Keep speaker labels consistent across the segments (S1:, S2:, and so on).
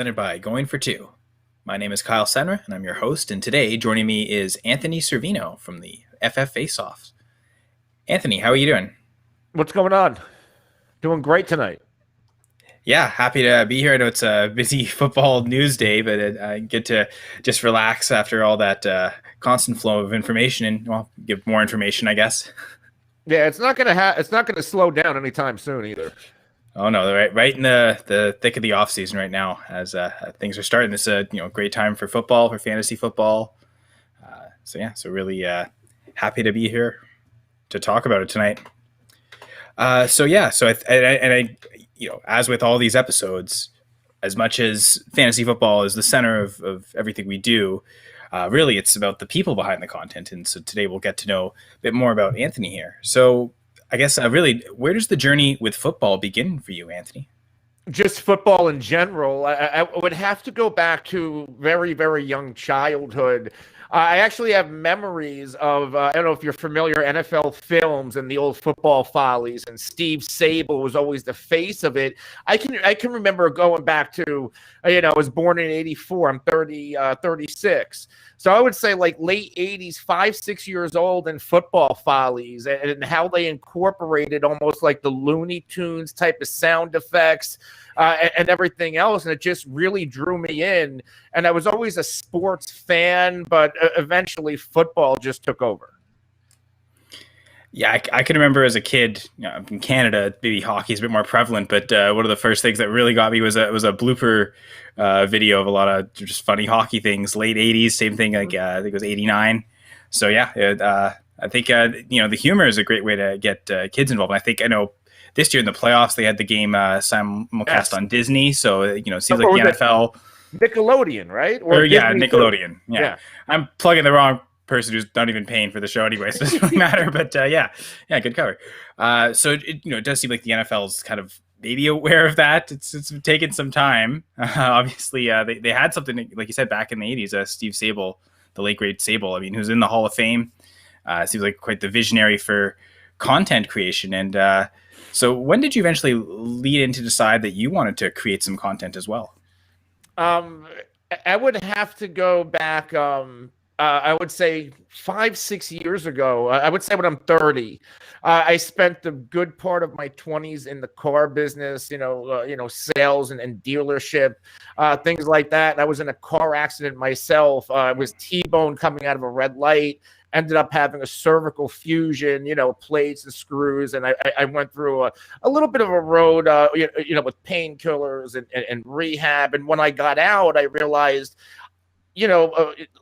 S1: Presented by Going for Two. My name is Kyle Senra, and I'm your host. And today, joining me is Anthony Cervino from the FF Faceoffs. Anthony, how are you doing?
S2: What's going on? Doing great tonight.
S1: Yeah, happy to be here. I know it's a busy football news day, but I get to just relax after all that constant flow of information and, well, give more information, I guess.
S2: Yeah, it's not gonna slow down anytime soon either.
S1: Oh no, right in the thick of the off season right now, as things are starting. This is a great time for football, for fantasy football. So really happy to be here to talk about it tonight. As with all these episodes, as much as fantasy football is the center of everything we do, really it's about the people behind the content. And so today we'll get to know a bit more about Anthony here. So I guess really, where does the journey with football begin for you, Anthony?
S2: Just football in general. I would have to go back to very, very young childhood. I actually have memories of, I don't know if you're familiar, NFL films and the old football follies, and Steve Sable was always the face of it. I can remember going back to, I was born in 84. I'm 36. So I would say like late 80s, 5, 6 years old, in football follies and how they incorporated almost like the Looney Tunes type of sound effects and everything else. And it just really drew me in. And I was always a sports fan, but eventually football just took over.
S1: Yeah, I can remember as a kid, in Canada, maybe hockey is a bit more prevalent, but one of the first things that really got me was a blooper video of a lot of just funny hockey things. Late '80s, same thing. Like I think it was '89. So yeah, I think the humor is a great way to get kids involved. And I know this year in the playoffs they had the game simulcast on Disney. So it seems like the NFL.
S2: Nickelodeon, right?
S1: Yeah, Nickelodeon. Yeah. I'm plugging the wrong person who's not even paying for the show anyway, so it doesn't really matter. But yeah, good cover. So it does seem like the NFL's kind of maybe aware of that. It's taken some time. Obviously, they had something like you said back in the '80s. Steve Sable, the late great Sable. I mean, who's in the Hall of Fame. Seems like quite the visionary for content creation. And so, when did you eventually lead in to decide that you wanted to create some content as well?
S2: I would have to go back. I would say 5, 6 years ago. I would say when I'm 30. I spent the good part of my 20s in the car business, sales and dealership, things like that. And I was in a car accident myself. I was T-boned coming out of a red light. Ended up having a cervical fusion, plates and screws, and I went through a little bit of a road, with painkillers and rehab. And when I got out, I realized,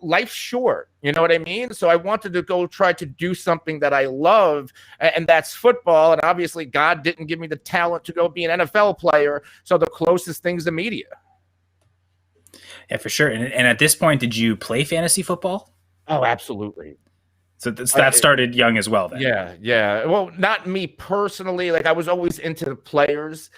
S2: life's short. You know what I mean? So I wanted to go try to do something that I love, and that's football. And obviously, God didn't give me the talent to go be an NFL player. So the closest thing's the media.
S1: Yeah, for sure. And at this point, did you play fantasy football?
S2: Oh, absolutely.
S1: So that started young as well, then.
S2: Yeah. Well, not me personally. Like I was always into the players,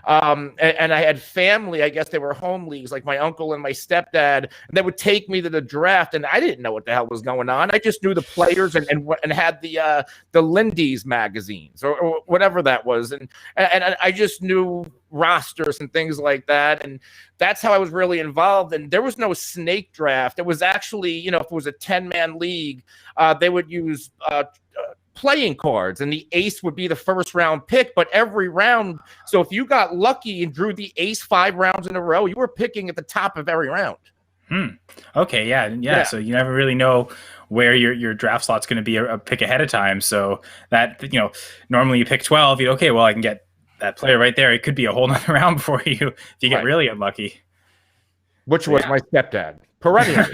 S2: and I had family. I guess they were home leagues, like my uncle and my stepdad. And they would take me to the draft, and I didn't know what the hell was going on. I just knew the players and had the Lindy's magazines or whatever that was, and I just knew rosters and things like that. And that's how I was really involved. And there was no snake draft. It was actually, if it was a 10-man league, they would use playing cards, and the ace would be the first round pick. But every round, so if you got lucky and drew the ace 5 rounds in a row, you were picking at the top of every round.
S1: Okay, yeah. So you never really know where your draft slot's going to be a pick ahead of time. So that, normally you pick 12, okay, well, I can get that player right there. It could be a whole nother round for you if you get really unlucky.
S2: Which was my stepdad, perennially.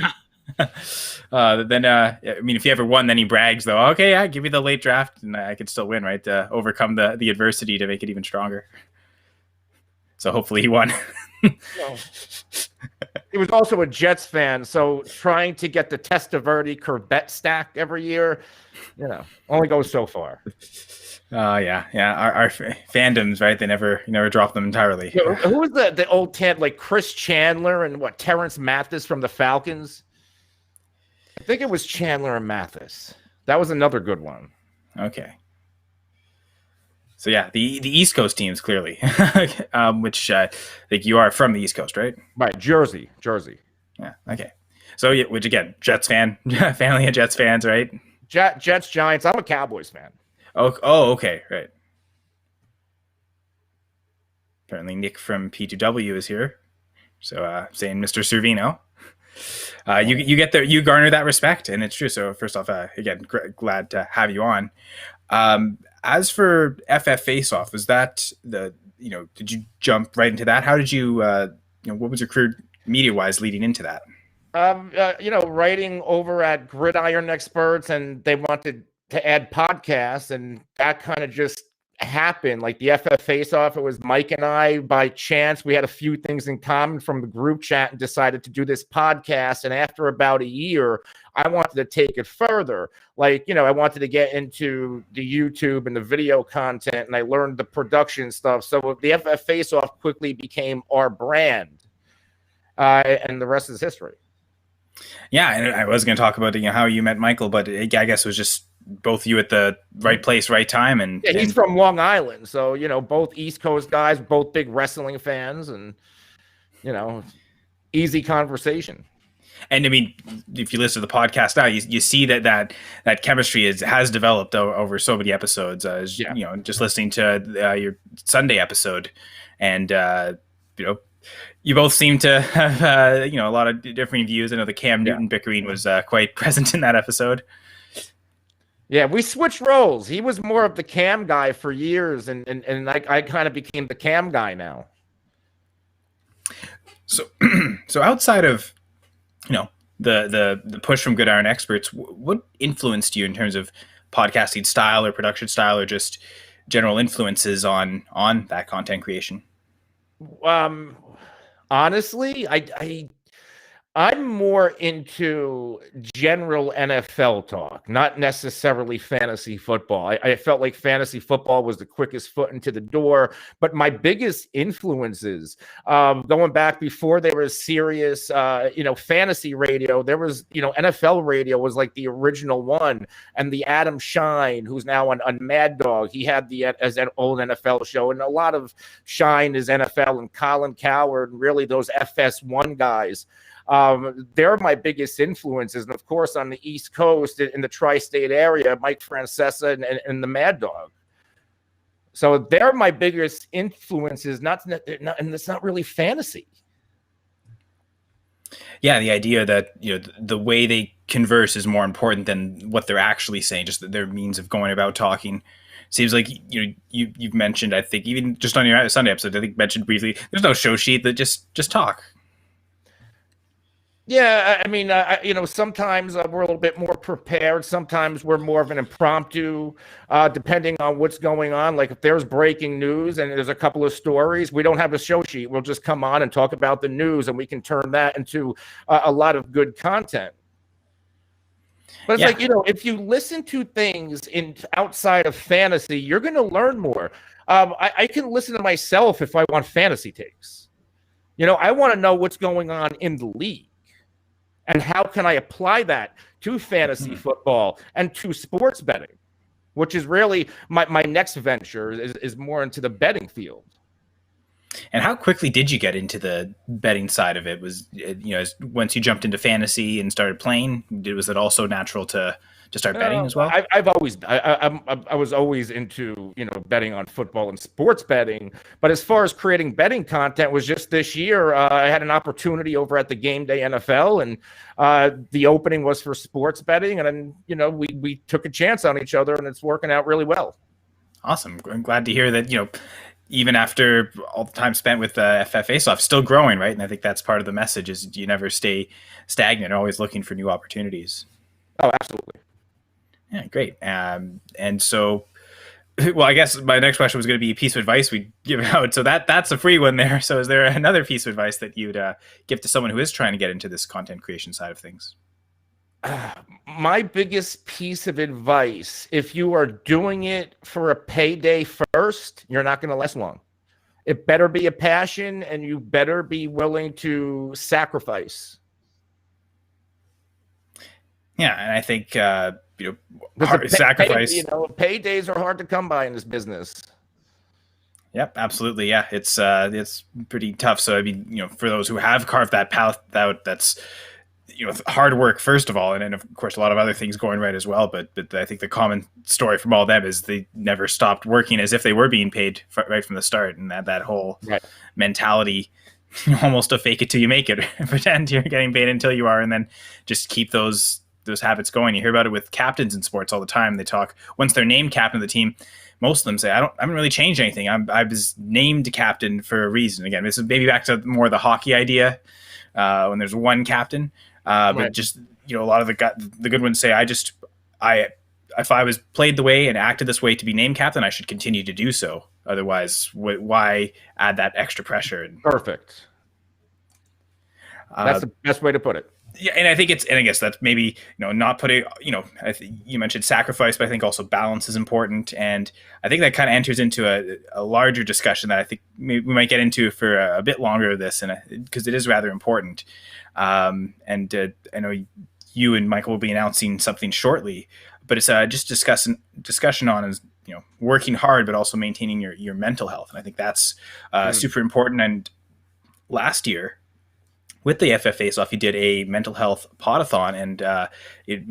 S1: If you ever won, then he brags though. Okay, yeah, give me the late draft, and I could still win, right? Overcome the adversity to make it even stronger. So hopefully he won.
S2: He was also a Jets fan, so trying to get the Testaverde Corvette stack every year, only goes so far.
S1: Yeah. Our fandoms, right? They never drop them entirely.
S2: Who was the old like Chris Chandler and Terrence Mathis from the Falcons? I think it was Chandler and Mathis. That was another good one.
S1: Okay. So yeah, the East Coast teams clearly, which I think you are from the East Coast, right?
S2: Right, Jersey.
S1: Yeah. Okay. So yeah, which again, Jets fan, family of Jets fans, right?
S2: Jets, Giants. I'm a Cowboys fan.
S1: Oh, okay, right. Apparently, Nick from P2W is here, so saying Mr. Cervino. You get there, you garner that respect, and it's true. So first off, again, glad to have you on. As for FF Face Off, was that did you jump right into that? How did you, what was your career media wise leading into that?
S2: Writing over at Gridiron Experts, and they wanted to add podcasts, and that kind of just happened. Like the FF Face Off, it was Mike and I by chance. We had a few things in common from the group chat and decided to do this podcast. And after about a year, I wanted to take it further. Like, I wanted to get into the YouTube and the video content, and I learned the production stuff. So the FF Face Off quickly became our brand, and the rest is history.
S1: Yeah, and I was going to talk about how you met Michael, but I guess it was just both you at the right place, right time. And
S2: yeah, he's from Long Island, so both East Coast guys, both big wrestling fans, and easy conversation.
S1: And I mean, if you listen to the podcast now, you see that chemistry has developed over so many episodes. Just listening to your Sunday episode, and you both seem to have a lot of differing views. I know the Cam Newton bickering was quite present in that episode.
S2: Yeah, we switched roles. He was more of the Cam guy for years, and I kind of became the Cam guy now.
S1: So outside of the push from Gridiron Experts, what influenced you in terms of podcasting style or production style, or just general influences on that content creation?
S2: Honestly, I'm more into general NFL talk, not necessarily fantasy football. I felt like fantasy football was the quickest foot into the door, but my biggest influences, going back before there was serious, fantasy radio, there was, NFL radio was like the original one, and the Adam Shine, who's now on Mad Dog, he had as an old NFL show, and a lot of Shine is NFL, and Colin Coward, and really those FS1 guys. They're my biggest influences. And of course, on the East Coast, in the tri-state area, Mike Francesa and the Mad Dog. So they're my biggest influences, and it's not really fantasy.
S1: Yeah, the idea that the way they converse is more important than what they're actually saying, just their means of going about talking. Seems like you've mentioned, I think, even just on your Sunday episode, I think mentioned briefly, there's no show sheet, that just talk.
S2: Yeah, I mean, sometimes we're a little bit more prepared. Sometimes we're more of an impromptu, depending on what's going on. Like if there's breaking news and there's a couple of stories, we don't have a show sheet. We'll just come on and talk about the news, and we can turn that into a lot of good content. But it's like, if you listen to things outside of fantasy, you're going to learn more. I can listen to myself if I want fantasy takes. I want to know what's going on in the league. And how can I apply that to fantasy football and to sports betting, which is really my next venture is more into the betting field.
S1: And how quickly did you get into the betting side of it? Was once you jumped into fantasy and started playing, was it also natural to start betting as well?
S2: I was always into betting on football and sports betting, but as far as creating betting content was just this year. I had an opportunity over at the Game Day NFL, and the opening was for sports betting, and then we took a chance on each other, and it's working out really well.
S1: Awesome! I'm glad to hear that. Even after all the time spent with FF Face Off, still growing, right? And I think that's part of the message: is you never stay stagnant, always looking for new opportunities.
S2: Oh, absolutely.
S1: Yeah, great. And so, well, I guess my next question was going to be a piece of advice we'd give out. So that's a free one there. So is there another piece of advice that you'd give to someone who is trying to get into this content creation side of things?
S2: My biggest piece of advice, if you are doing it for a payday first, you're not going to last long. It better be a passion, and you better be willing to sacrifice.
S1: Yeah, and I think sacrifice.
S2: Paydays are hard to come by in this business.
S1: Yep, absolutely. Yeah, it's pretty tough. So I mean, for those who have carved that path out, that's hard work first of all, and then of course a lot of other things going right as well. But I think the common story from all of them is they never stopped working as if they were being paid right from the start, and that whole mentality, almost a fake it till you make it, pretend you're getting paid until you are, and then just keep those habits going. You hear about it with captains in sports all the time. They talk once they're named captain of the team. Most of them say, I haven't really changed anything. I was named captain for a reason. Again, this is maybe back to more the hockey idea when there's one captain. But just, a lot of the good ones say, if I was played the way and acted this way to be named captain, I should continue to do so. Otherwise, why add that extra pressure?
S2: Perfect. That's the best way to put it.
S1: Yeah, and I guess that's maybe not putting you mentioned sacrifice, but I think also balance is important, and I think that kind of enters into a larger discussion that I think we might get into for a bit longer of this, and because it is rather important. And I know you and Michael will be announcing something shortly, but it's just discussion on is working hard, but also maintaining your mental health, and I think that's super important. And last year, with the FF Face-Off, you did a mental health podathon, and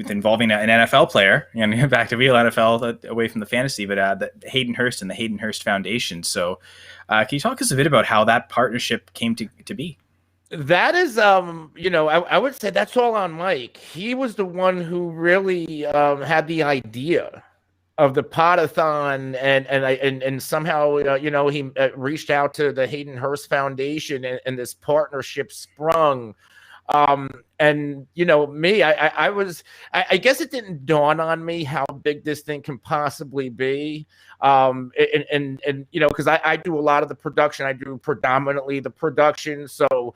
S1: involving an NFL player, and back to real NFL, away from the fantasy, but the Hayden Hurst and the Hayden Hurst Foundation. So can you talk us a bit about how that partnership came to be?
S2: That is, I would say that's all on Mike. He was the one who really had the idea of the podathon, and somehow he reached out to the Hayden Hurst Foundation, and this partnership sprung. And me, I guess it didn't dawn on me how big this thing can possibly be. Because I do a lot of the production. I do predominantly the production. So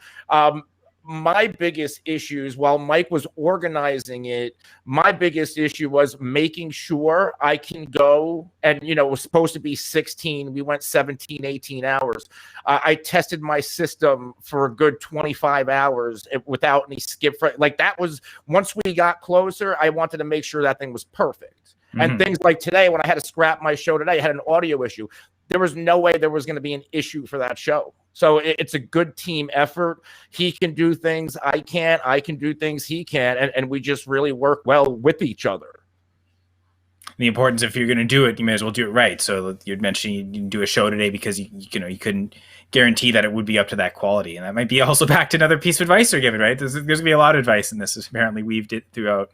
S2: my biggest issues, while Mike was organizing it, my biggest issue was making sure I can go, and it was supposed to be 16. We went 17, 18 hours. I tested my system for a good 25 hours without any skip. Like, that was, once we got closer, I wanted to make sure that thing was perfect. Mm-hmm. And things like today, when I had to scrap my show today, I had an audio issue. There was no way there was going to be an issue for that show. So it's a good team effort. He can do things I can't. I can do things he can. And we just really work well with each other.
S1: The importance, if you're going to do it, you may as well do it right. So you'd mentioned you didn't do a show today because you couldn't guarantee that it would be up to that quality. And that might be also back to another piece of advice you're giving, right? There's going to be a lot of advice in this. Apparently weaved it throughout.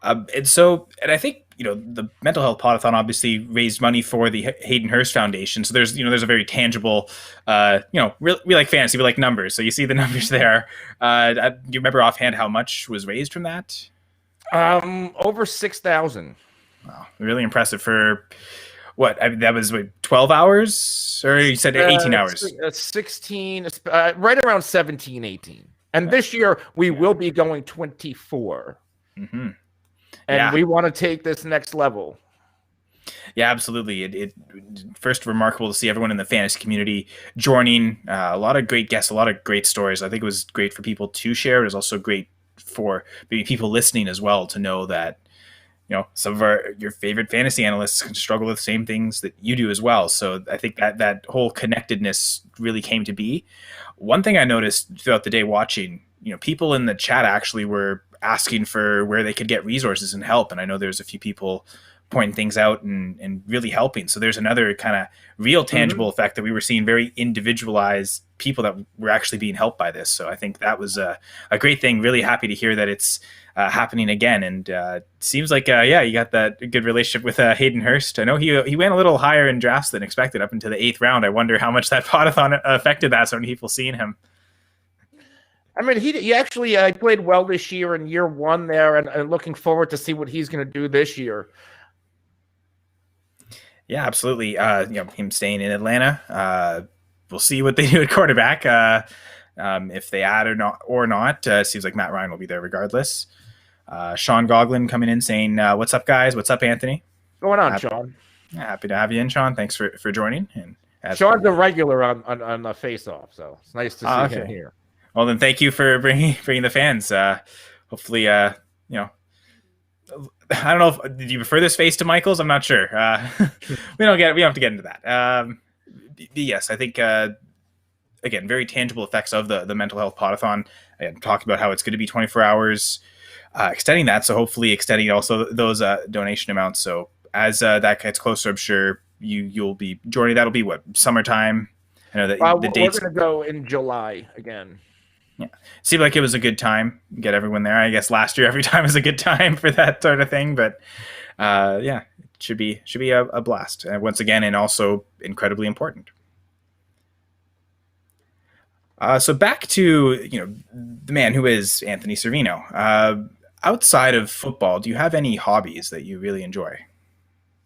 S1: And I think, the mental health podathon obviously raised money for the Hayden Hurst Foundation. So there's a very tangible, we like fantasy, we like numbers. So you see the numbers there. Do you remember offhand how much was raised from that?
S2: Over 6,000.
S1: Wow, really impressive for what? I mean, that was 12 hours, or you said 18 hours?
S2: 16, right around 17, 18. And this year we will be going 24. Mm-hmm. And we want to take this next level.
S1: Yeah, absolutely. It first remarkable to see everyone in the fantasy community joining. A lot of great guests, a lot of great stories. I think it was great for people to share. It was also great for maybe people listening as well to know that some of your favorite fantasy analysts can struggle with the same things that you do as well. So I think that whole connectedness really came to be. One thing I noticed throughout the day watching, people in the chat actually were asking for where they could get resources and help. And I know there's a few people pointing things out and really helping. So there's another kind of real tangible effect that we were seeing, very individualized people that were actually being helped by this. So I think that was a great thing. Really happy to hear that it's happening again. And seems like, you got that good relationship with Hayden Hurst. I know he went a little higher in drafts than expected up into the 8th round. I wonder how much that podathon affected that. So many people seeing him.
S2: I mean, he actually played well this year in year one there, and looking forward to see what he's going to do this year.
S1: Yeah, absolutely. Him staying in Atlanta. We'll see what they do at quarterback. If they add or not. Seems like Matt Ryan will be there regardless. Sean Goglin coming in saying, "What's up, guys? What's up, Anthony?
S2: Going on, Sean?
S1: Happy to have you in, Sean. Thanks for joining." And
S2: Sean's a regular on the face-off, so it's nice to see him here.
S1: Well, then thank you for bringing the fans. Hopefully, I don't know if, did you prefer this face to Michael's? I'm not sure. We don't have to get into that. Yes, I think, again, very tangible effects of the mental health podathon. And talking about how it's going to be 24 hours, extending that. So hopefully extending also those donation amounts. So as that gets closer, I'm sure you'll be joining. That'll be what, summertime. I know that the dates.
S2: We're going to go in July again.
S1: Yeah, seemed like it was a good time. Get everyone there. I guess last year every time was a good time for that sort of thing. But yeah, it should be a blast once again, and also incredibly important. So back to the man who is Anthony Cervino. Outside of football, do you have any hobbies that you really enjoy?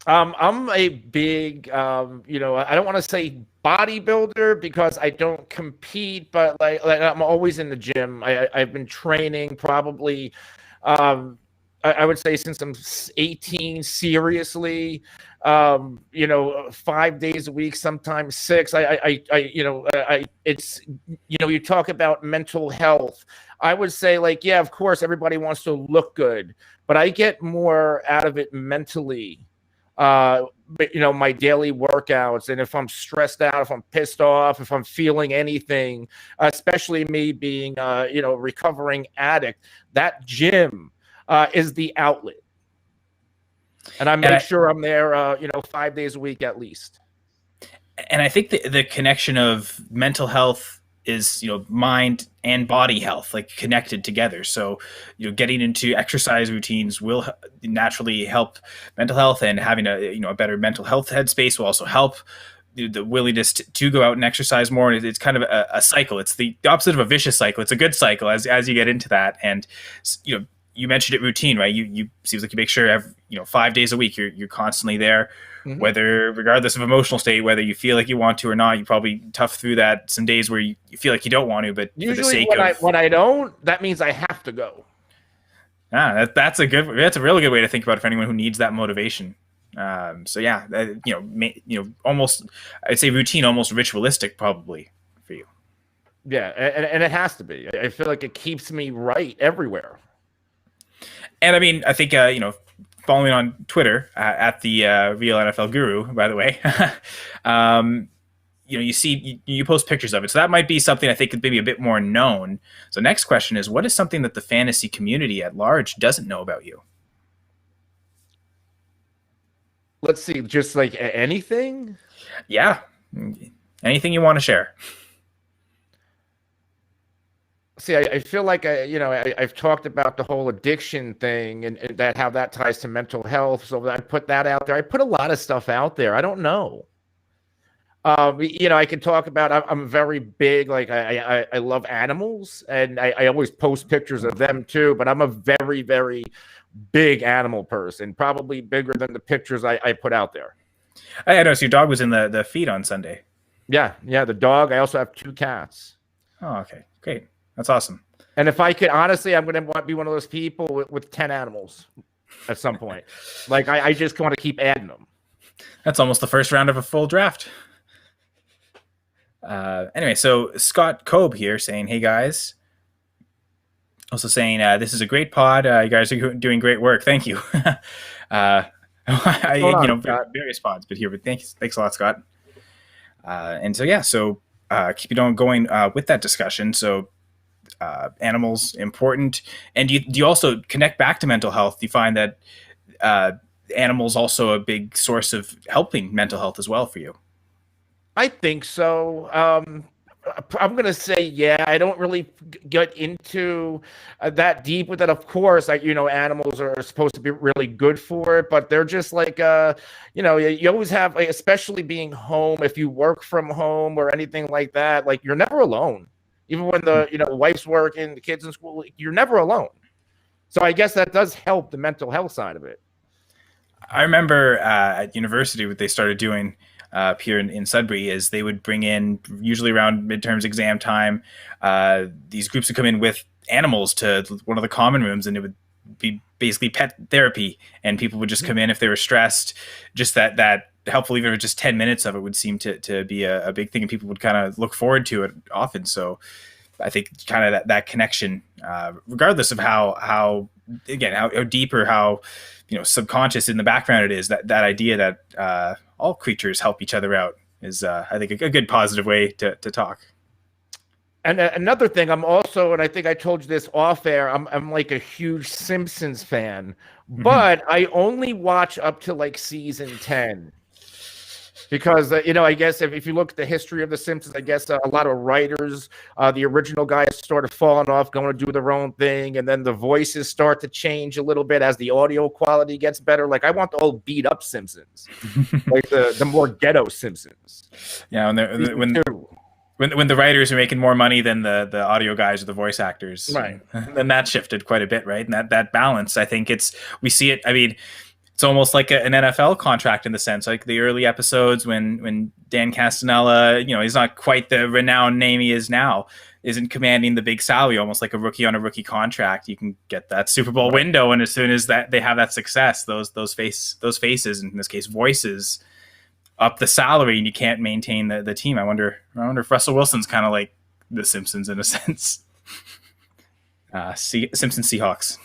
S2: I'm a big, I don't want to say bodybuilder because I don't compete, but like I'm always in the gym. I've been training probably, I would say since I'm 18, seriously, 5 days a week, sometimes six. It's, you talk about mental health. I would say like, yeah, of course, everybody wants to look good, but I get more out of it mentally. But my daily workouts, and if I'm stressed out, if I'm pissed off, if I'm feeling anything, especially me being recovering addict, that gym is the outlet, and I make sure I'm there 5 days a week at least.
S1: And I think the connection of mental health is mind and body health, like, connected together. So getting into exercise routines will naturally help mental health, and having a better mental health headspace will also help the willingness to go out and exercise more. It's kind of a cycle. It's the opposite of a vicious cycle. It's a good cycle as you get into that. And you mentioned it, routine, right? You seems like you make sure 5 days a week you're constantly there. Mm-hmm. Whether, regardless of emotional state, whether you feel like you want to or not, you probably tough through that some days where you feel like you don't want to, but
S2: usually
S1: for the sake
S2: when I don't, that means I have to go.
S1: That's a really good way to think about it for anyone who needs that motivation. So yeah, almost, I'd say routine, almost ritualistic probably for you.
S2: Yeah, and it has to be. I feel like it keeps me right everywhere.
S1: And I mean, I think following on Twitter at the Real NFL Guru, by the way, you see you post pictures of it, so that might be something I think maybe a bit more known. So next question is, what is something that the fantasy community at large doesn't know about you?
S2: Let's see, just like anything.
S1: Yeah, anything you want to share.
S2: See, I feel like I've talked about the whole addiction thing and that how that ties to mental health. So I put that out there. I put a lot of stuff out there. I don't know. I can talk about. I'm very big. Like I love animals, and I always post pictures of them too. But I'm a very, very big animal person. Probably bigger than the pictures I put out there.
S1: I noticed your dog was in the feed on Sunday.
S2: Yeah, the dog. I also have 2 cats.
S1: Oh, okay, great. That's awesome.
S2: And if I could, honestly, I'm going to be one of those people with 10 animals at some point. Like, I just want to keep adding them.
S1: That's almost the first round of a full draft. Anyway, so Scott Cobe here saying, hey, guys. Also saying, this is a great pod. You guys are doing great work. Thank you. Various pods, but here, but thanks a lot, Scott. And so, yeah, so keep it on going with that discussion. So, animals important, and do you also connect back to mental health? Do you find that animals also a big source of helping mental health as well for you?
S2: I think so. I'm gonna say, yeah. I don't really get into that deep with it. Of course, animals are supposed to be really good for it, but they're just like, you always have, especially being home. If you work from home or anything like that, like you're never alone. Even when the wife's working, the kids in school, you're never alone. So I guess that does help the mental health side of it.
S1: I remember at university what they started doing here in Sudbury is they would bring in, usually around midterms exam time, these groups would come in with animals to one of the common rooms, and it would be basically pet therapy, and people would just come in if they were stressed. Just that helpful, even if just 10 minutes of it would seem to be a big thing, and people would kind of look forward to it often. So I think kind of that connection, regardless of how again, how deep or how, subconscious in the background it is, that idea that all creatures help each other out is, I think, a good positive way to talk.
S2: And another thing, I'm also, and I think I told you this off air, I'm like a huge Simpsons fan, but I only watch up to like season 10. Because, I guess if you look at the history of The Simpsons, I guess a lot of writers, the original guys sort of falling off, going to do their own thing. And then the voices start to change a little bit as the audio quality gets better. Like, I want the old beat up Simpsons, like the more ghetto Simpsons.
S1: Yeah, when the writers are making more money than the audio guys or the voice actors,
S2: right?
S1: Then that shifted quite a bit, right? And that balance, I think we see it. I mean, it's almost like an NFL contract in the sense, like the early episodes when Dan Castanella, he's not quite the renowned name he is now, isn't commanding the big salary, almost like a rookie on a rookie contract. You can get that Super Bowl window, and as soon as that they have that success, those faces, in this case voices, up the salary, and you can't maintain the team. I wonder if Russell Wilson's kind of like the Simpsons in a sense. Simpsons Seahawks.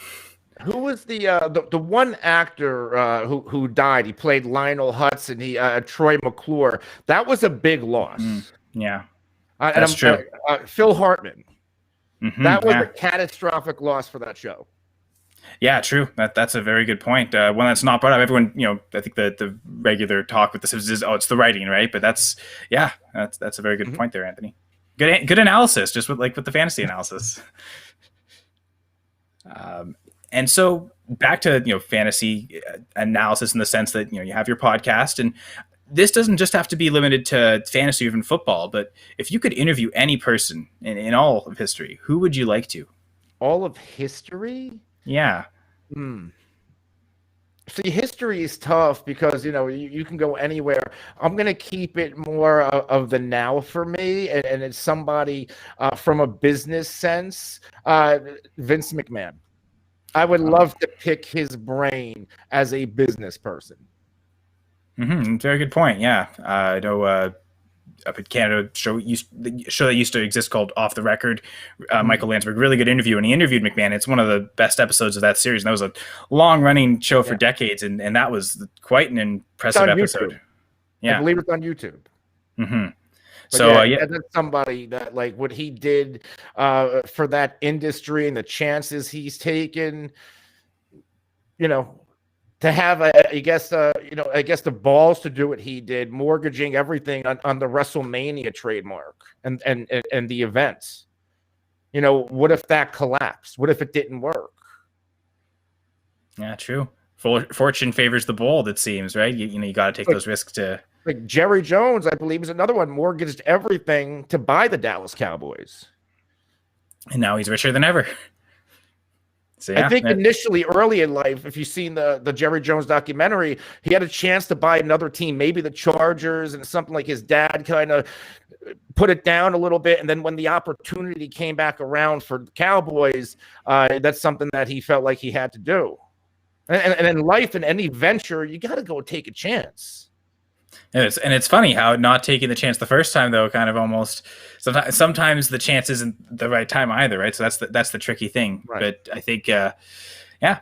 S2: Who was the one actor who died? He played Lionel Hutz, and Troy McClure. That was a big loss.
S1: Yeah, that's true.
S2: Phil Hartman. That was a catastrophic loss for that show. Yeah,
S1: true. That's a very good point. One that's not brought up. Everyone, I think the regular talk with the Simpsons is, it's the writing, right? But that's a very good point there, Anthony. Good analysis, just with the fantasy analysis. And so back to fantasy analysis in the sense that you have your podcast, and this doesn't just have to be limited to fantasy or even football. But if you could interview any person in all of history, who would you like to?
S2: All of history?
S1: Yeah.
S2: See, history is tough because, you can go anywhere. I'm going to keep it more of the now for me. And it's somebody from a business sense, Vince McMahon. I would love to pick his brain as a business person.
S1: Very good point. Yeah. I know up in Canada, the show that used to exist called Off the Record, Michael Landsberg, really good interview, and he interviewed McMahon. It's one of the best episodes of that series, and that was a long-running show for decades, and that was quite an impressive episode.
S2: YouTube. Yeah, I believe it's on YouTube. But
S1: so
S2: that's somebody that what he did for that industry and the chances he's taken, to have I guess the balls to do what he did, mortgaging everything on the WrestleMania trademark and the events. What if that collapsed? What if it didn't work?
S1: Yeah, true. Fortune favors the bold, it seems, right? You got to take those risks to.
S2: Like Jerry Jones, I believe, is another one, mortgaged everything to buy the Dallas Cowboys.
S1: And now he's richer than ever. So,
S2: I think initially, early in life, if you've seen the Jerry Jones documentary, he had a chance to buy another team, maybe the Chargers, and something like his dad kind of put it down a little bit. And then when the opportunity came back around for the Cowboys, that's something that he felt like he had to do. And in life, in any venture, you got to go take a chance.
S1: And it's funny how not taking the chance the first time, though, kind of almost sometimes the chance isn't the right time either, right? So that's the tricky thing. Right. But I think,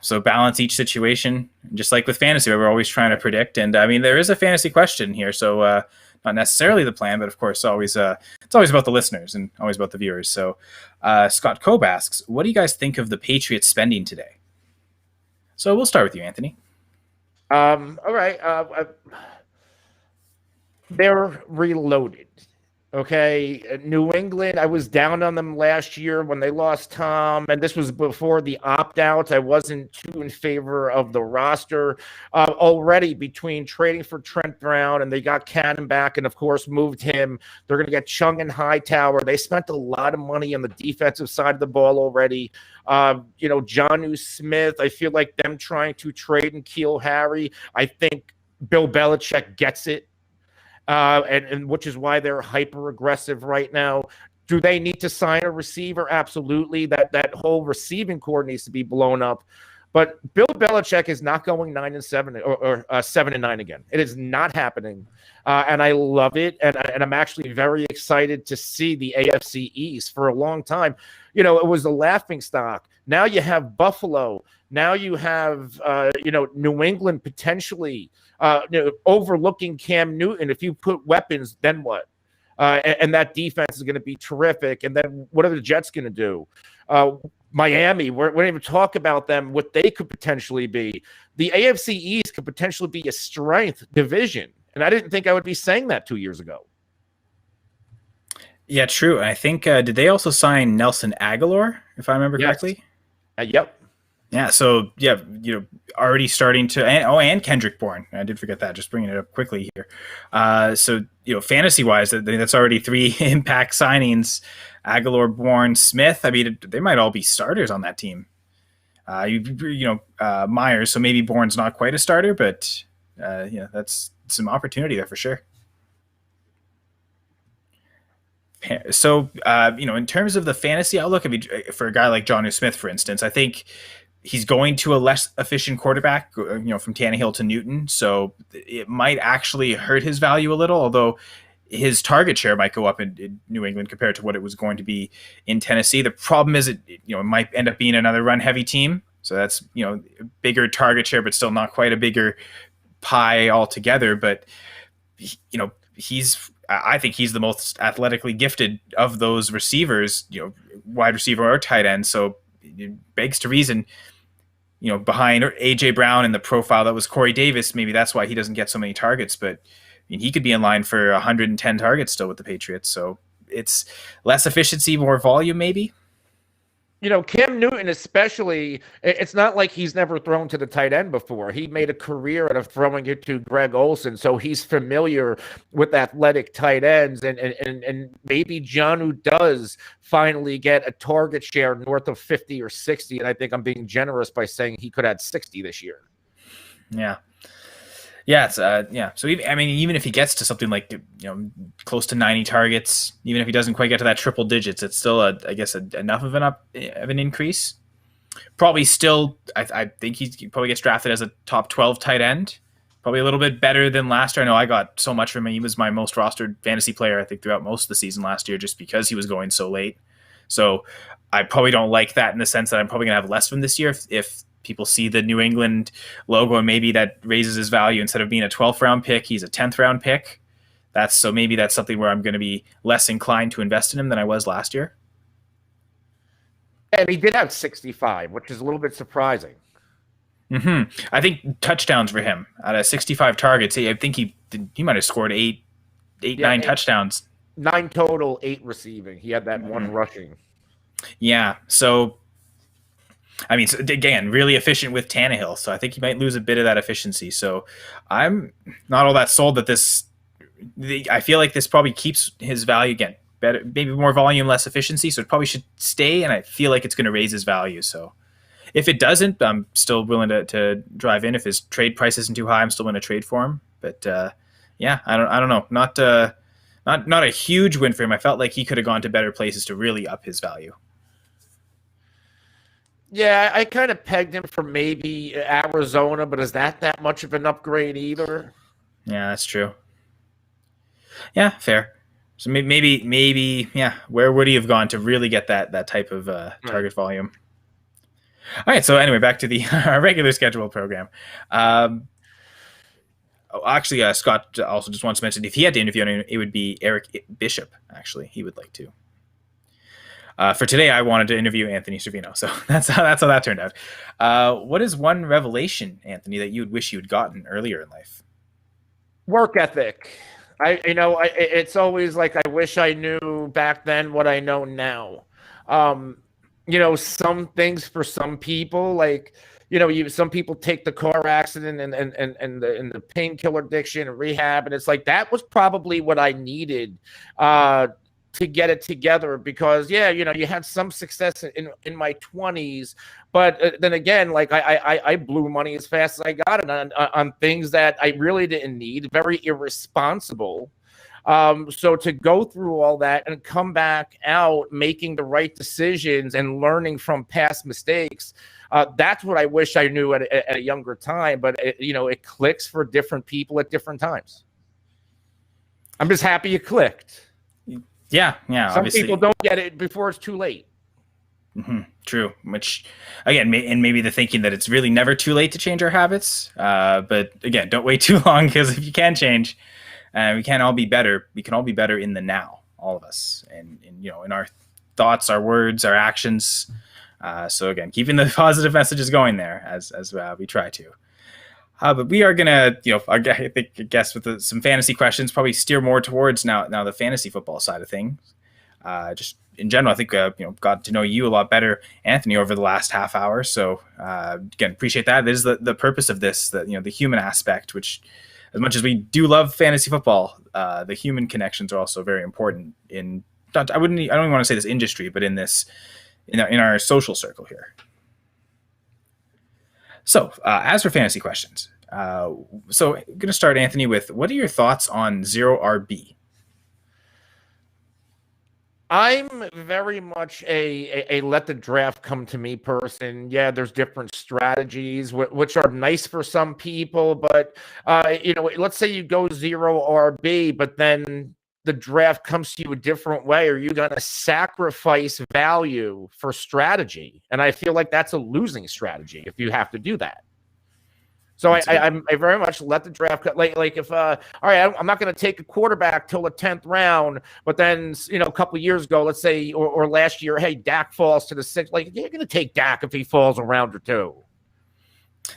S1: so balance each situation, just like with fantasy, where we're always trying to predict. And I mean, there is a fantasy question here, so not necessarily the plan, but of course, always it's always about the listeners and always about the viewers. So Scott Cobe asks, what do you guys think of the Patriots spending today? So we'll start with you, Anthony.
S2: All right. They're reloaded. Okay. New England, I was down on them last year when they lost Tom, and this was before the opt-outs. I wasn't too in favor of the roster. Already between trading for Trent Brown, and they got Cannon back, and of course moved him. They're going to get Chung and Hightower. They spent a lot of money on the defensive side of the ball already. Jonnu Smith, I feel like them trying to trade and N'Keal Harry. I think Bill Belichick gets it. And which is why they're hyper aggressive right now. Do they need to sign a receiver? Absolutely. That whole receiving core needs to be blown up. But Bill Belichick is not going 9-7 or 7-9 again. It is not happening, and I love it. And I'm actually very excited to see the AFC East. For a long time, it was the laughing stock. Now you have Buffalo. Now you have New England potentially overlooking Cam Newton. If you put weapons, then what? And that defense is going to be terrific. And then what are the Jets going to do? Miami, we don't even talk about them, what they could potentially be. The AFC East could potentially be a strength division. And I didn't think I would be saying that 2 years ago.
S1: Yeah, true. I think, did they also sign Nelson Aguilar, if I remember correctly?
S2: Yep.
S1: Yeah, so, yeah, already starting to, and Kendrick Bourne. I did forget that, just bringing it up quickly here. So, fantasy-wise, that's already 3 impact signings. Aguilar, Bourne, Smith. I mean, they might all be starters on that team. Myers, so maybe Bourne's not quite a starter, but, that's some opportunity there for sure. So, in terms of the fantasy outlook, I mean, for a guy like Jonnu Smith, for instance, I think he's going to a less efficient quarterback, from Tannehill to Newton. So it might actually hurt his value a little, although his target share might go up in New England compared to what it was going to be in Tennessee. The problem is it might end up being another run heavy team. So that's, bigger target share, but still not quite a bigger pie altogether. But, I think he's the most athletically gifted of those receivers, wide receiver or tight end. So it begs to reason, behind AJ Brown and the profile that was Corey Davis, maybe that's why he doesn't get so many targets. But he could be in line for 110 targets still with the Patriots. So it's less efficiency, more volume, maybe.
S2: Cam Newton especially, it's not like he's never thrown to the tight end before. He made a career out of throwing it to Greg Olsen, so he's familiar with athletic tight ends. And maybe Jonnu does finally get a target share north of 50 or 60, and I think I'm being generous by saying he could add 60 this year.
S1: Yeah. Yeah, it's So even if he gets to something like close to 90 targets, even if he doesn't quite get to that triple digits, it's still enough of an increase. Probably still, I think he probably gets drafted as a top 12 tight end. Probably a little bit better than last year. I know I got so much from him. He was my most rostered fantasy player, I think, throughout most of the season last year, just because he was going so late. So I probably don't like that in the sense that I'm probably gonna have less from this year if people see the New England logo and maybe that raises his value. Instead of being a 12th round pick, he's a 10th round pick. Maybe that's something where I'm going to be less inclined to invest in him than I was last year.
S2: And he did have 65, which is a little bit surprising.
S1: Mm-hmm. I think touchdowns for him out of 65 targets. I think he might have scored 9 touchdowns.
S2: 9 total, 8 receiving. He had that 1 rushing.
S1: Yeah. So, I mean, again, really efficient with Tannehill, so I think he might lose a bit of that efficiency. So I'm not all that sold that I feel like this probably keeps his value again. Better, maybe more volume, less efficiency, so it probably should stay, and I feel like it's going to raise his value. So if it doesn't, I'm still willing to drive in. If his trade price isn't too high, I'm still going to trade for him. But I don't know. Not a huge win for him. I felt like he could have gone to better places to really up his value.
S2: Yeah, I kind of pegged him for maybe Arizona, but is that much of an upgrade either?
S1: Yeah, that's true. Yeah, fair. So maybe, yeah. Where would he have gone to really get that type of target volume? All right. So anyway, back to our regular schedule program. Scott also just wants to mention if he had to interview, it would be Eric Bishop. Actually, he would like to. For today, I wanted to interview Anthony Cervino, so that's how that turned out. What is one revelation, Anthony, that you would wish you had gotten earlier in life?
S2: Work ethic. It's always like I wish I knew back then what I know now. Some things for some people, like some people take the car accident and the painkiller addiction and rehab, and it's like that was probably what I needed to get it together, because you had some success in my 20s, but then again, like I blew money as fast as I got it on things that I really didn't need, very irresponsible. So to go through all that and come back out making the right decisions and learning from past mistakes, that's what I wish I knew at a younger time. But it clicks for different people at different times. I'm just happy it clicked.
S1: Yeah.
S2: Some
S1: Obviously,
S2: people don't get it before it's too late.
S1: Mm-hmm. True. Which, again, and maybe the thinking that it's really never too late to change our habits. But again, don't wait too long, because if you can change, we can all be better. We can all be better in the now, all of us, and in our thoughts, our words, our actions. So again, keeping the positive messages going there as we try to. But we are gonna, I guess with some fantasy questions, probably steer more towards now the fantasy football side of things. Just in general, I think got to know you a lot better, Anthony, over the last half hour. So again, appreciate that. This is the purpose of this, the human aspect, which, as much as we do love fantasy football, the human connections are also very important in. I don't even want to say this industry, but in our social circle here. So as for fantasy questions, so I'm going to start, Anthony, with what are your thoughts on zero RB?
S2: I'm very much a let the draft come to me person. Yeah, there's different strategies which are nice for some people, but let's say you go zero RB, but then the draft comes to you a different way. Are you going to sacrifice value for strategy? And I feel like that's a losing strategy if you have to do that. So I very much let the draft cut. Like if all right, I'm not going to take a quarterback till the 10th round, but then a couple of years ago, let's say, or last year, hey, Dak falls to the 6th. Like, you're going to take Dak if he falls a round or two.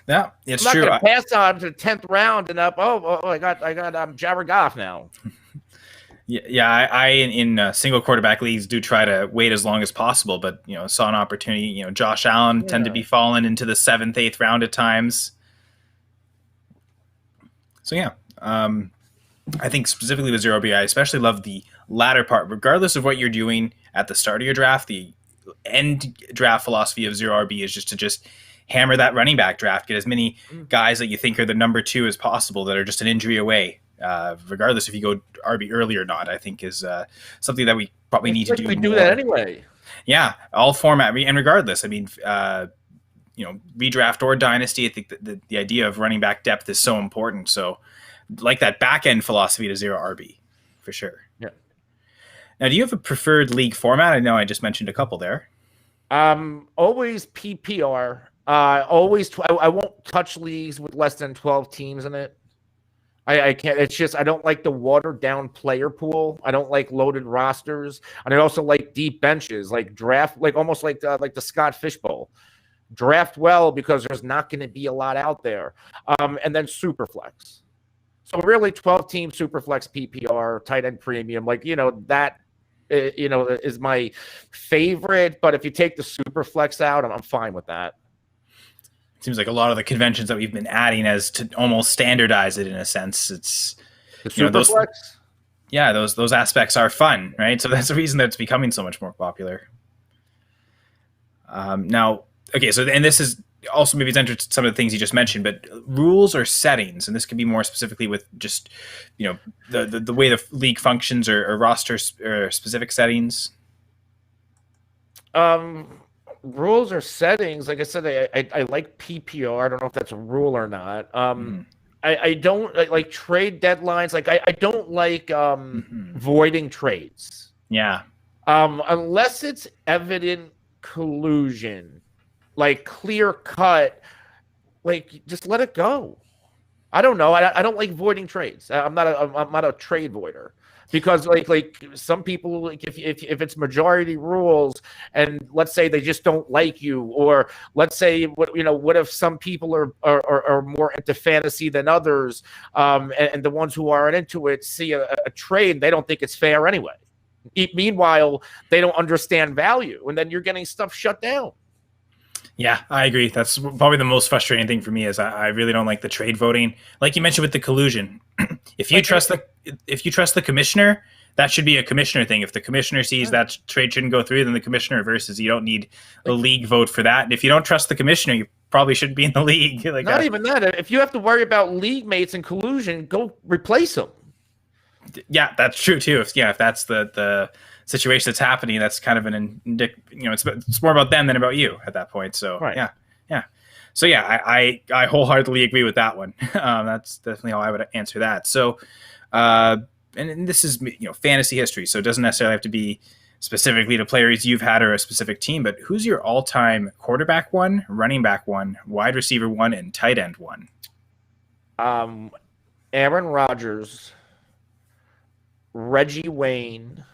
S1: Yeah, it's
S2: true. I'm not going to pass on to the 10th round and up. Oh, I got Jared Goff now.
S1: Yeah, I in single quarterback leagues do try to wait as long as possible, but saw an opportunity. Josh Allen tend to be falling into the 7th, 8th round at times. So yeah, I think specifically with zero RB, I especially love the latter part. Regardless of what you're doing at the start of your draft, the end draft philosophy of zero RB is just hammer that running back draft, get as many guys that you think are the number 2 as possible that are just an injury away. Regardless if you go RB early or not, I think is something that we probably need to do.
S2: We do
S1: more.
S2: That anyway.
S1: Yeah, all format, and regardless, I mean, redraft or dynasty, I think the idea of running back depth is so important. So, like that back end philosophy to zero RB, for sure.
S2: Yeah.
S1: Now, do you have a preferred league format? I know I just mentioned a couple there.
S2: Always PPR. Always. I won't touch leagues with less than 12 teams in it. I can't. It's just I don't like the watered down player pool. I don't like loaded rosters, and I also like deep benches, like draft, like almost like the Scott Fish Bowl. Draft well because there's not going to be a lot out there, and then Superflex. So really, 12-team Superflex PPR tight end premium, that is my favorite. But if you take the Superflex out, I'm fine with that.
S1: Seems like a lot of the conventions that we've been adding as to almost standardize it in a sense. It's
S2: the Superflex.
S1: Those aspects are fun, right? So that's the reason that it's becoming so much more popular. Now, okay, so and this is also maybe it's entered some of the things you just mentioned, but rules or settings, and this could be more specifically with just the way the league functions or roster or specific settings.
S2: Rules or settings, like I said, I like PPR. I don't know if that's a rule or not. I don't like trade deadlines. Like I don't like voiding trades.
S1: Yeah.
S2: Unless it's evident collusion, like clear cut, like just let it go. I don't know. I don't like voiding trades. I'm not a trade voider. Because like some people, like if it's majority rules and let's say they just don't like you, or let's say what if some people are more into fantasy than others, and the ones who aren't into it see a trade, they don't think it's fair anyway. Meanwhile, they don't understand value, and then you're getting stuff shut down.
S1: Yeah, I agree. That's probably the most frustrating thing for me is I really don't like the trade voting. Like you mentioned with the collusion, if you trust the commissioner, that should be a commissioner thing. If the commissioner sees that trade shouldn't go through, then the commissioner reverses. You don't need a league vote for that. And if you don't trust the commissioner, you probably shouldn't be in the league.
S2: Not even that. If you have to worry about league mates and collusion, go replace them.
S1: Yeah, that's true too. If that's the situation that's happening, that's kind of it's more about them than about you at that point. So
S2: Right.
S1: yeah. So yeah, I wholeheartedly agree with that one. That's definitely how I would answer that. So, and this is fantasy history, so it doesn't necessarily have to be specifically to players you've had or a specific team. But who's your all-time quarterback one, running back one, wide receiver one, and tight end one?
S2: Aaron Rodgers, Reggie Wayne,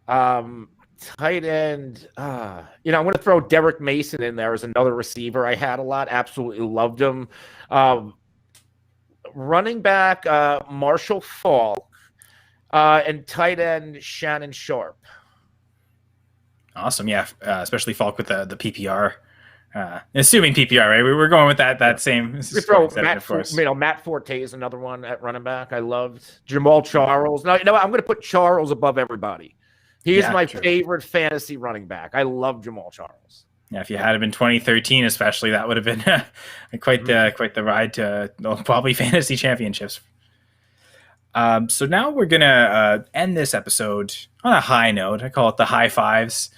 S2: tight end. I'm going to throw Derek Mason in there as another receiver I had a lot. Absolutely loved him. Running back, Marshall Faulk, and tight end Shannon Sharp.
S1: Awesome, yeah, especially Falk with the PPR. Assuming PPR, right? We're going with that same.
S2: We throw Matt Forte is another one at running back. I loved Jamal Charles. No, I'm going to put Charles above everybody. He is my favorite fantasy running back. I love Jamal Charles.
S1: Yeah, if you had him in 2013, especially, that would have been quite the ride to probably fantasy championships. So now we're gonna end this episode on a high note. I call it the high fives.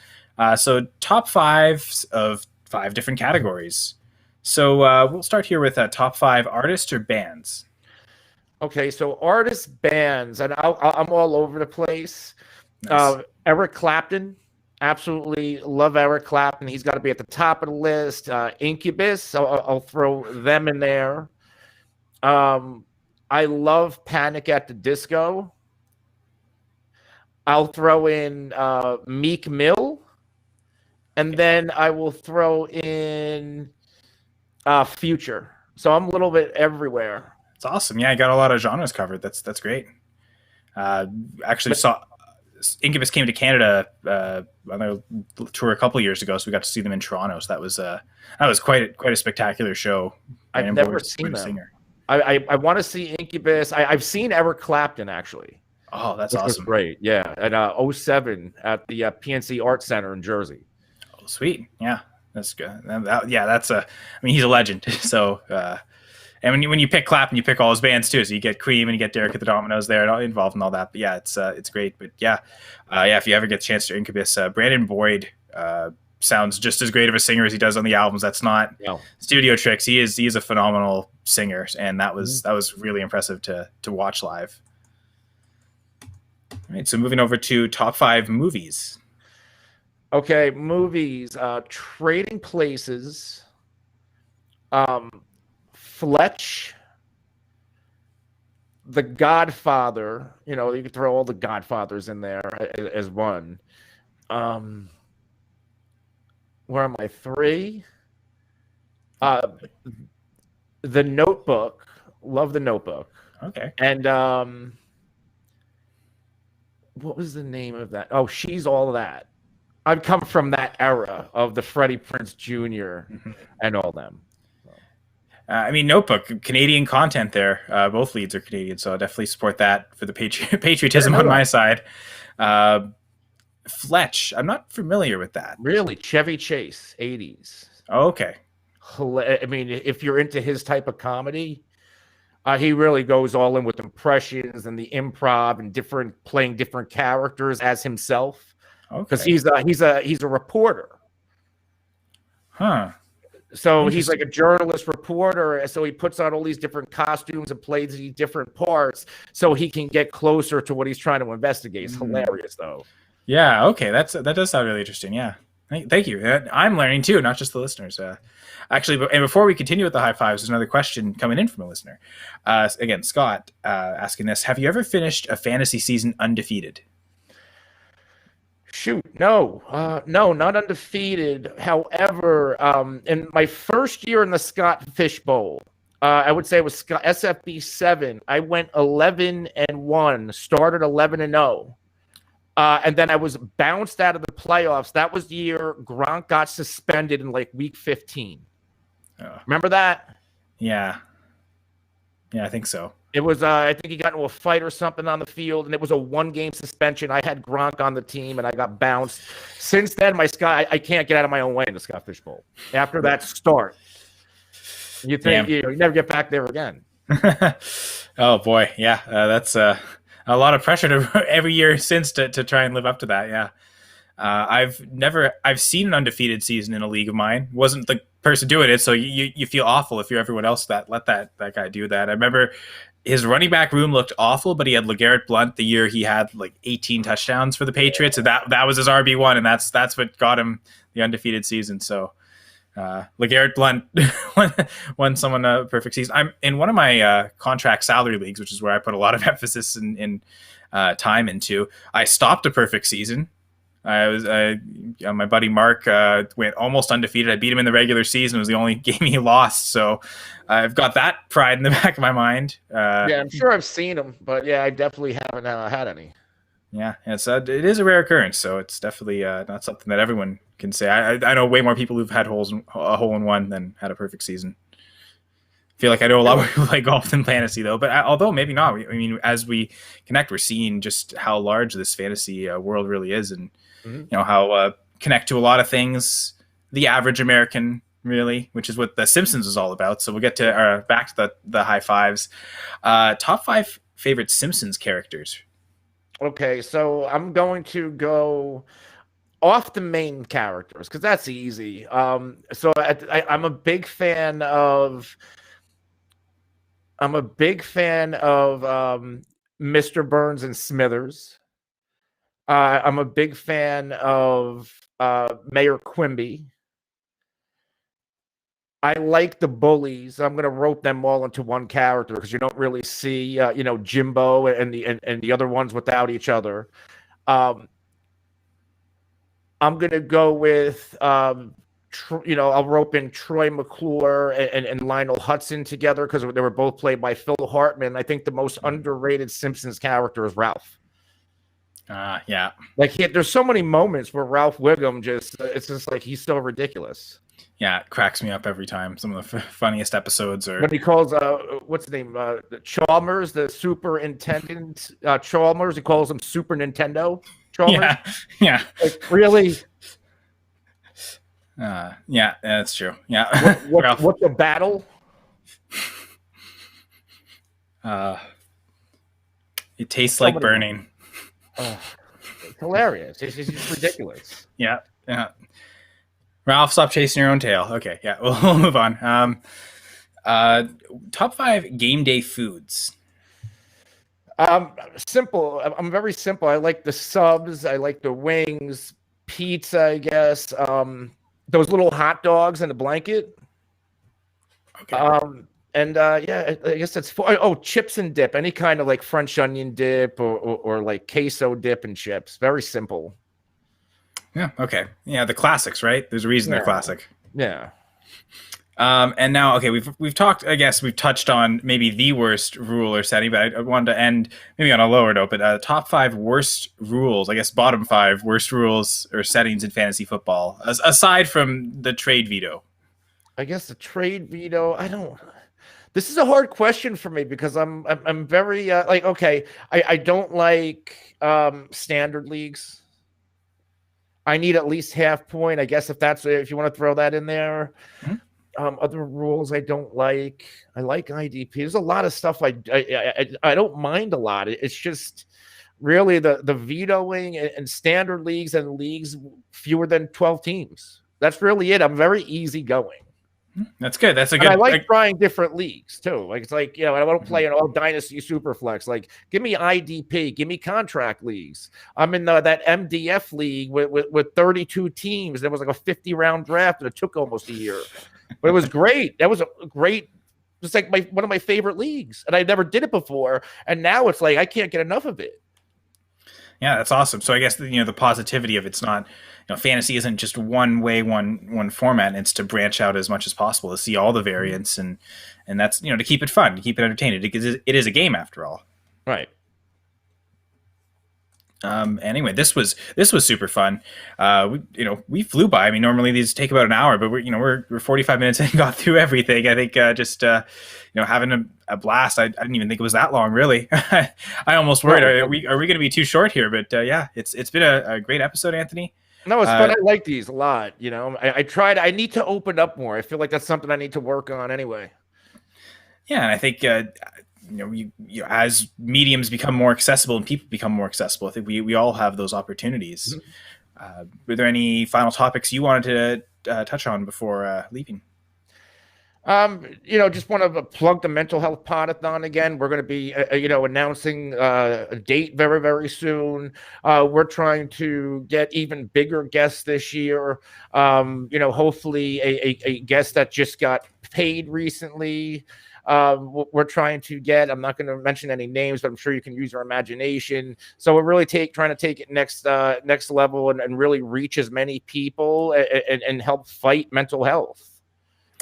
S1: So top fives of 5 different categories. So we'll start here with top 5 artists or bands.
S2: Okay, so artists, bands, and I'm all over the place. Nice. Eric Clapton, absolutely love Eric Clapton. He's got to be at the top of the list. Incubus, I'll throw them in there. I love Panic at the Disco. I'll throw in Meek Mill. And then I will throw in Future. So I'm a little bit everywhere.
S1: It's awesome. Yeah, I got a lot of genres covered. That's great. Saw Incubus came to Canada on their tour a couple years ago, so we got to see them in Toronto. So that was quite a spectacular show.
S2: I've never seen them. Singer. I want to see Incubus. I've seen Eric Clapton actually.
S1: Oh, that's awesome!
S2: Was great. Yeah, at 07 at the PNC Art Center in Jersey.
S1: Oh, sweet. Yeah, that's good. He's a legend. So, and when you pick Clapton, you pick all his bands too. So you get Cream and you get Derek at the Dominoes there, and involved in all that. But yeah, it's great. But yeah, if you ever get a chance to Incubus, Brandon Boyd sounds just as great of a singer as he does on the albums. That's not studio tricks. He is a phenomenal singer, and that was really impressive to watch live. All right, so moving over to top 5 movies.
S2: Okay, movies. Trading Places. Fletch. The Godfather. You could throw all the Godfathers in there as one. Where am I? 3. The Notebook. Love The Notebook.
S1: Okay.
S2: And what was the name of that? Oh, She's All That. I've come from that era of the Freddie Prinze Jr. and all them.
S1: Notebook, Canadian content there. Both leads are Canadian, so I'll definitely support that for the patriotism on my side. Fletch, I'm not familiar with that.
S2: Really? Chevy Chase, 80s.
S1: Oh, okay.
S2: If you're into his type of comedy, he really goes all in with impressions and the improv and playing different characters as himself. Because he's a reporter.
S1: Huh.
S2: So he's like a journalist reporter. So he puts on all these different costumes and plays these different parts so he can get closer to what he's trying to investigate. It's hilarious, though.
S1: Yeah. Okay. That does sound really interesting. Yeah. Thank you. I'm learning too, not just the listeners. And before we continue with the high fives, there's another question coming in from a listener. Again, Scott asking this: have you ever finished a fantasy season undefeated?
S2: Shoot, no, not undefeated. However, in my first year in the Scott Fish Bowl, I would say it was SFB 7. I went 11-1, started 11-0. And then I was bounced out of the playoffs. That was the year Gronk got suspended in like week 15. Remember that?
S1: Yeah, I think so.
S2: It was, I think he got into a fight or something on the field, and it was a 1-game suspension. I had Gronk on the team, and I got bounced. Since then, I can't get out of my own way in the Scott Fish Bowl. After that start, you think you never get back there again.
S1: Oh boy, yeah, that's a lot of pressure to every year since to try and live up to that. Yeah, I've seen an undefeated season in a league of mine. Wasn't the person doing it, so you feel awful if you're everyone else that let that guy do that. I remember his running back room looked awful, but he had LeGarrette Blount the year he had like 18 touchdowns for the Patriots, and that was his RB1, and that's what got him the undefeated season. So LeGarrette Blount won someone a perfect season. I'm in one of my contract salary leagues, which is where I put a lot of emphasis in time into. I stopped a perfect season. My buddy Mark went almost undefeated. I beat him in the regular season. It was the only game he lost. So I've got that pride in the back of my mind.
S2: Yeah, I'm sure I've seen him, but yeah, I definitely haven't had any.
S1: Yeah, it is a rare occurrence, so it's definitely not something that everyone can say. I know way more people who've had a hole in one than had a perfect season. I feel like I know a lot more people like golf than fantasy, though. But although maybe not, I mean, as we connect, we're seeing just how large this fantasy world really is, and you know how connect to a lot of things. The average American, really, which is what the Simpsons is all about. So we'll get to back to the high fives. Top 5 favorite Simpsons characters.
S2: Okay, so I'm going to go off the main characters because that's easy. So I'm a big fan of. I'm a big fan of Mr. Burns and Smithers. I'm a big fan of Mayor Quimby. I like the bullies. I'm going to rope them all into one character because you don't really see, Jimbo and the other ones without each other. I'm going to go with, I'll rope in Troy McClure and Lionel Hudson together because they were both played by Phil Hartman. I think the most underrated Simpsons character is Ralph.
S1: Yeah.
S2: Like there's so many moments where Ralph Wiggum it's just like he's so ridiculous.
S1: Yeah, it cracks me up every time. Some of the funniest episodes are
S2: when he calls what's his name, Chalmers, the superintendent, Chalmers. He calls him Super Nintendo Chalmers.
S1: Yeah.
S2: Like, really?
S1: Yeah, that's true. Yeah.
S2: What's a battle?
S1: It tastes like burning.
S2: It's hilarious. It's just ridiculous.
S1: Yeah. Ralph, stop chasing your own tail. Okay, yeah, we'll move on. Top 5 game day foods.
S2: Simple. I'm very simple. I like the subs. I like the wings, pizza, I guess. Those little hot dogs in the blanket.
S1: Okay.
S2: I guess that's chips and dip. Any kind of like French onion dip or like queso dip and chips. Very simple.
S1: Yeah. Okay. Yeah. The classics, right? There's a reason they're classic.
S2: Yeah.
S1: And now, okay, we've talked. I guess we've touched on maybe the worst rule or setting, but I wanted to end maybe on a lower note. But top 5 worst rules. I guess bottom 5 worst rules or settings in fantasy football, aside from the trade veto.
S2: I guess the trade veto. This is a hard question for me because I'm very I don't like standard leagues. I need at least half point. I guess if you want to throw that in there. Mm-hmm. Other rules I don't like. I like IDP. There's a lot of stuff I don't mind a lot. It's just really the vetoing and standard leagues and leagues fewer than 12 teams. That's really it. I'm very easygoing.
S1: That's good. That's a good.
S2: And I like trying different leagues too. Like it's like, I don't play in all dynasty superflex. Like give me IDP, give me contract leagues. I'm in that MDF league with 32 teams. There was like a 50-round draft and it took almost a year. But it was great. That was a great. It's like one of my favorite leagues, and I never did it before. And now it's like I can't get enough of it.
S1: Yeah, that's awesome. So I guess the positivity of it's not. Fantasy isn't just one way, one format. And it's to branch out as much as possible to see all the variants, and that's to keep it fun, to keep it entertaining, because it is a game after all.
S2: Right.
S1: Anyway, this was super fun. We flew by. I mean, normally these take about an hour, but we're 45 minutes and got through everything. I think having a blast. I didn't even think it was that long, really. I almost worried. Are we going to be too short here? But yeah, it's been a great episode, Anthony.
S2: No, it's fun. I like these a lot. I tried. I need to open up more. I feel like that's something I need to work on anyway.
S1: Yeah, and I think as mediums become more accessible and people become more accessible, I think we all have those opportunities. Were there any final topics you wanted to touch on before leaving?
S2: Just want to plug the mental health podathon again. We're going to be, announcing a date very, very soon. We're trying to get even bigger guests this year. Hopefully a guest that just got paid recently. We're trying to get, I'm not going to mention any names, but I'm sure you can use your imagination. So we're really trying to take it next level and really reach as many people and help fight mental health.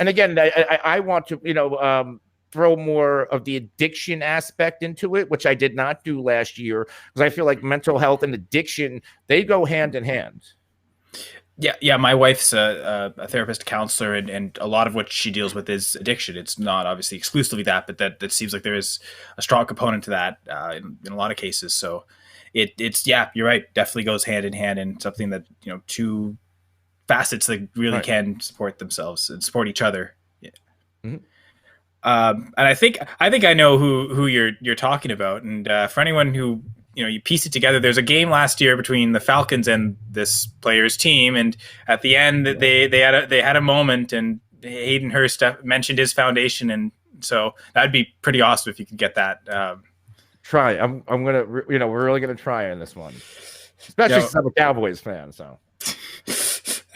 S2: And again, I want to, throw more of the addiction aspect into it, which I did not do last year, because I feel like mental health and addiction, they go hand in hand.
S1: Yeah. My wife's a therapist, counselor, and a lot of what she deals with is addiction. It's not obviously exclusively that, but that seems like there is a strong component to that in a lot of cases. So it's you're right. Definitely goes hand in hand, and something that two facets that really can support themselves and support each other. Yeah.
S2: Mm-hmm.
S1: And I think I know who you're talking about. And for anyone who you piece it together, there's a game last year between the Falcons and this player's team, and at the end they had a moment, and Hayden Hurst mentioned his foundation, and so that'd be pretty awesome if you could get that.
S2: Try. I'm gonna we're really gonna try in this one, especially since I'm a Cowboys fan. So.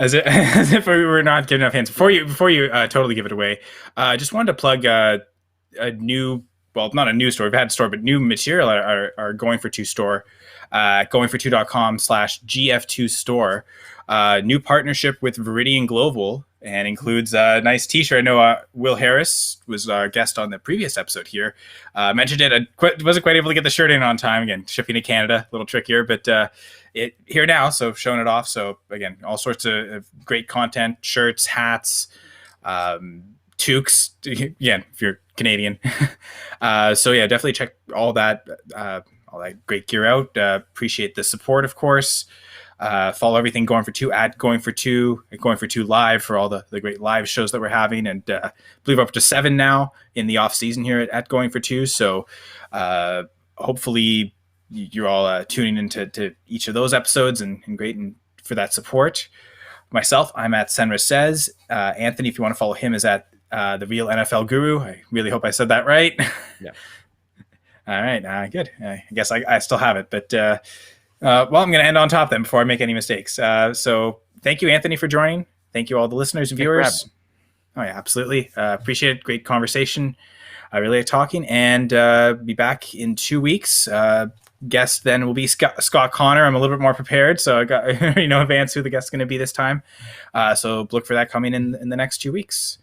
S1: As if we were not giving enough hints. Before you totally give it away, I just wanted to plug a new, well, not a new store, we've had a store, but new material at our Going for Two store, goingfor2.com/GF2 store. New partnership with Viridian Global, and includes a nice t-shirt. I know Will Harris was our guest on the previous episode here. Mentioned it. I wasn't quite able to get the shirt in on time. Again, shipping to Canada, a little trickier, but it here now, so showing it off. So again, all sorts of great content, shirts, hats, toques, again, if you're Canadian. So yeah, definitely check all that great gear out. Appreciate the support, of course. Follow everything Going for Two at Going for Two, at Going for Two Live for all the great live shows that we're having, and I believe we're up to 7 now in the off season here at Going for Two. So hopefully you're all tuning into each of those episodes, and great for that support. Myself, I'm at Senra Says. Anthony, if you want to follow him, is at The Real NFL Guru. I really hope I said that right.
S2: Yeah.
S1: All right. Good. I guess I still have it, but well, I'm going to end on top then before I make any mistakes. So thank you, Anthony, for joining. Thank you, all the listeners and viewers. Oh, yeah, absolutely. Appreciate it. Great conversation. I really like talking, and be back in 2 weeks. Guest then will be Scott Connor. I'm a little bit more prepared, so I got advance who the guest is going to be this time. So look for that coming in the next 2 weeks.